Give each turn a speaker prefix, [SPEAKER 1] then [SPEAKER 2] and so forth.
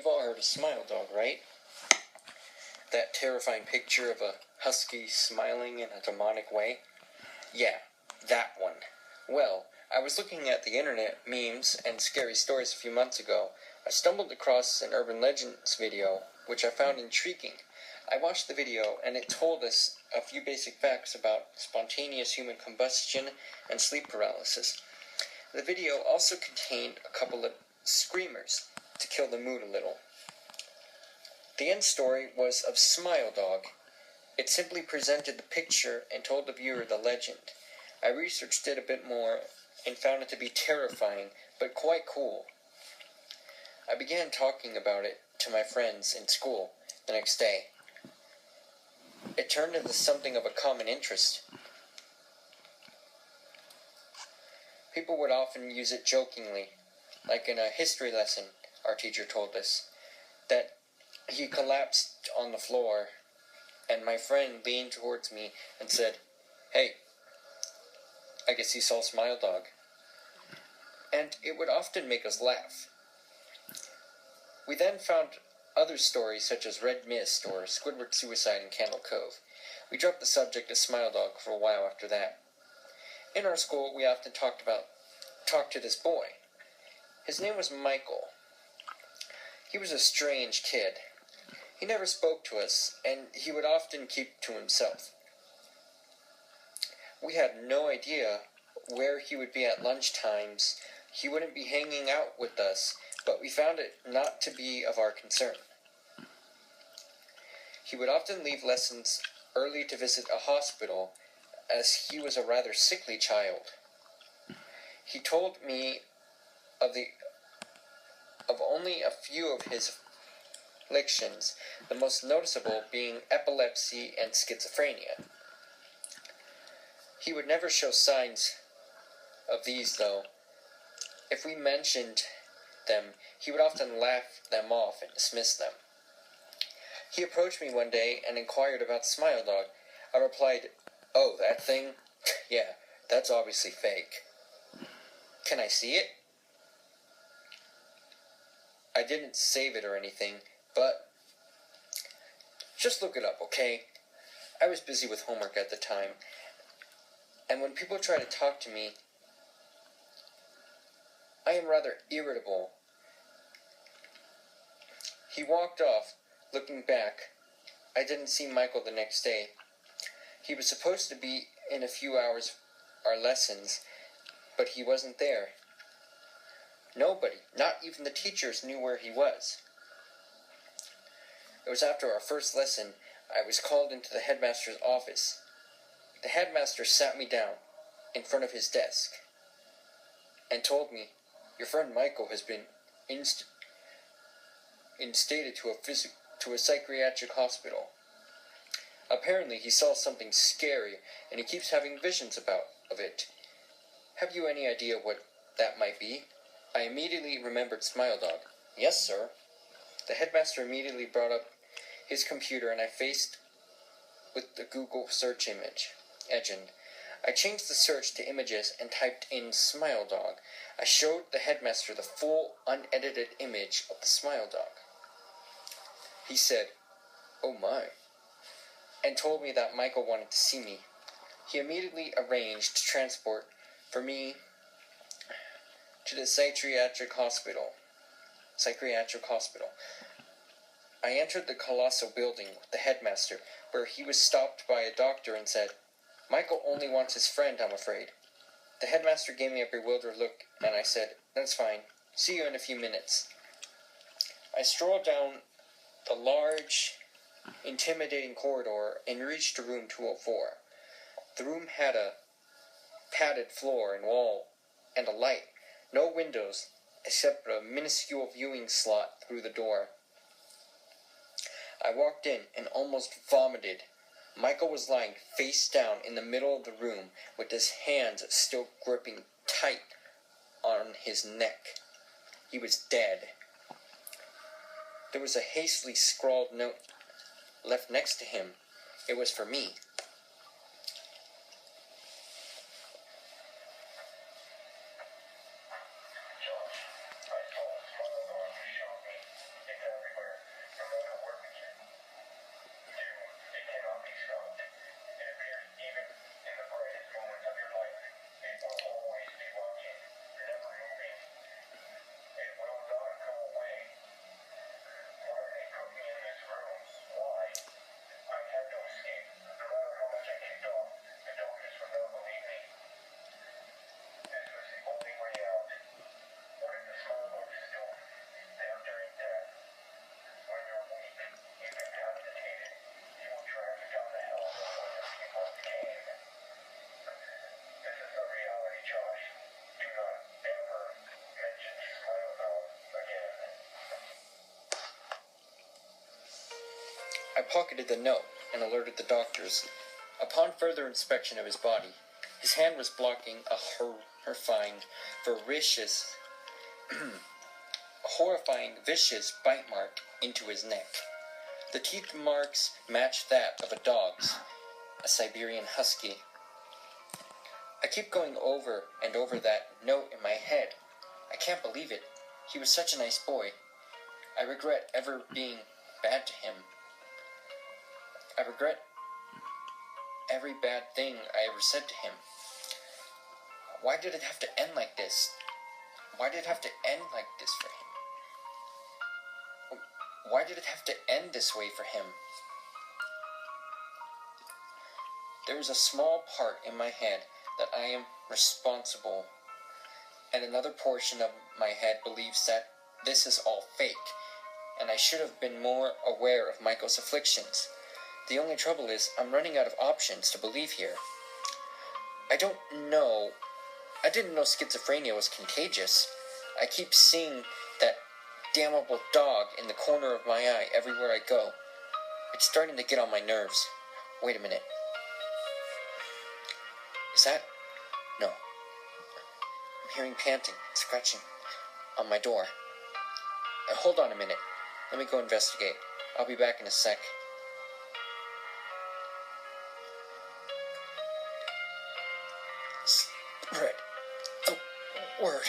[SPEAKER 1] You've all heard of Smile Dog, right? That terrifying picture of a husky smiling in a demonic way? Yeah, that one. Well, I was looking at the internet memes and scary stories a few months ago. I stumbled across an urban legends video, which I found intriguing. I watched the video, and it told us a few basic facts about spontaneous human combustion and sleep paralysis. The video also contained a couple of screamers to kill the mood a little. The end story was of Smile Dog. It simply presented the picture and told the viewer the legend. I researched it a bit more and found it to be terrifying, but quite cool. I began talking about it to my friends in school the next day. It turned into something of a common interest. People would often use it jokingly, like in a history lesson our teacher told us, that he collapsed on the floor, and my friend leaned towards me and said, "Hey, I guess you saw Smile Dog." And it would often make us laugh. We then found other stories such as Red Mist or Squidward suicide in Candle Cove. We dropped the subject of Smile Dog for a while after that. In our school, we often talked to this boy. His name was Michael. He was a strange kid. He never spoke to us, and he would often keep to himself. We had no idea where he would be at lunch times. He wouldn't be hanging out with us, but we found it not to be of our concern. He would often leave lessons early to visit a hospital, as he was a rather sickly child. He told me of only a few of his afflictions, the most noticeable being epilepsy and schizophrenia. He would never show signs of these, though. If we mentioned them, he would often laugh them off and dismiss them. He approached me one day and inquired about Smile Dog. I replied, "Oh, that thing? Yeah, that's obviously fake. Can I see it?" I didn't save it or anything, but just look it up, okay? I was busy with homework at the time, and when people try to talk to me, I am rather irritable. He walked off. Looking back, I didn't see Michael the next day. He was supposed to be in a few hours our lessons, but he wasn't there. Nobody, not even the teachers, knew where he was. It was after our first lesson, I was called into the headmaster's office. The headmaster sat me down in front of his desk and told me, "Your friend Michael has been instated to a psychiatric hospital. Apparently he saw something scary, and he keeps having visions of it. Have you any idea what that might be?" I immediately remembered Smile Dog. "Yes, sir." The headmaster immediately brought up his computer, and I faced with the Google search engine. I changed the search to images and typed in Smile Dog. I showed the headmaster the full, unedited image of the Smile Dog. He said, "Oh my," and told me that Michael wanted to see me. He immediately arranged transport for me to the psychiatric hospital. I entered the colossal building with the headmaster, where he was stopped by a doctor and said, "Michael only wants his friend, I'm afraid." The headmaster gave me a bewildered look, and I said, "That's fine. See you in a few minutes." I strolled down the large, intimidating corridor and reached room 204. The room had a padded floor and wall and a light. No windows, except a minuscule viewing slot through the door. I walked in and almost vomited. Michael was lying face down in the middle of the room, with his hands still gripping tight on his neck. He was dead. There was a hastily scrawled note left next to him. It was for me. pocketed the note and alerted the doctors. Upon further inspection of his body, his hand was blocking a horrifying, vicious bite mark into his neck. The teeth marks matched that of a dog's, a Siberian husky. I keep going over and over that note in my head. I can't believe it. He was such a nice boy. I regret ever being bad to him. I regret every bad thing I ever said to him. Why did it have to end like this? Why did it have to end like this for him? Why did it have to end this way for him? There is a small part in my head that I am responsible, and another portion of my head believes that this is all fake, and I should have been more aware of Michael's afflictions. The only trouble is, I'm running out of options to believe here. I didn't know schizophrenia was contagious. I keep seeing that damnable dog in the corner of my eye everywhere I go. It's starting to get on my nerves. Wait a minute. Is that? No. I'm hearing panting, scratching on my door. Hold on a minute. Let me go investigate. I'll be back in a sec. Spread the word.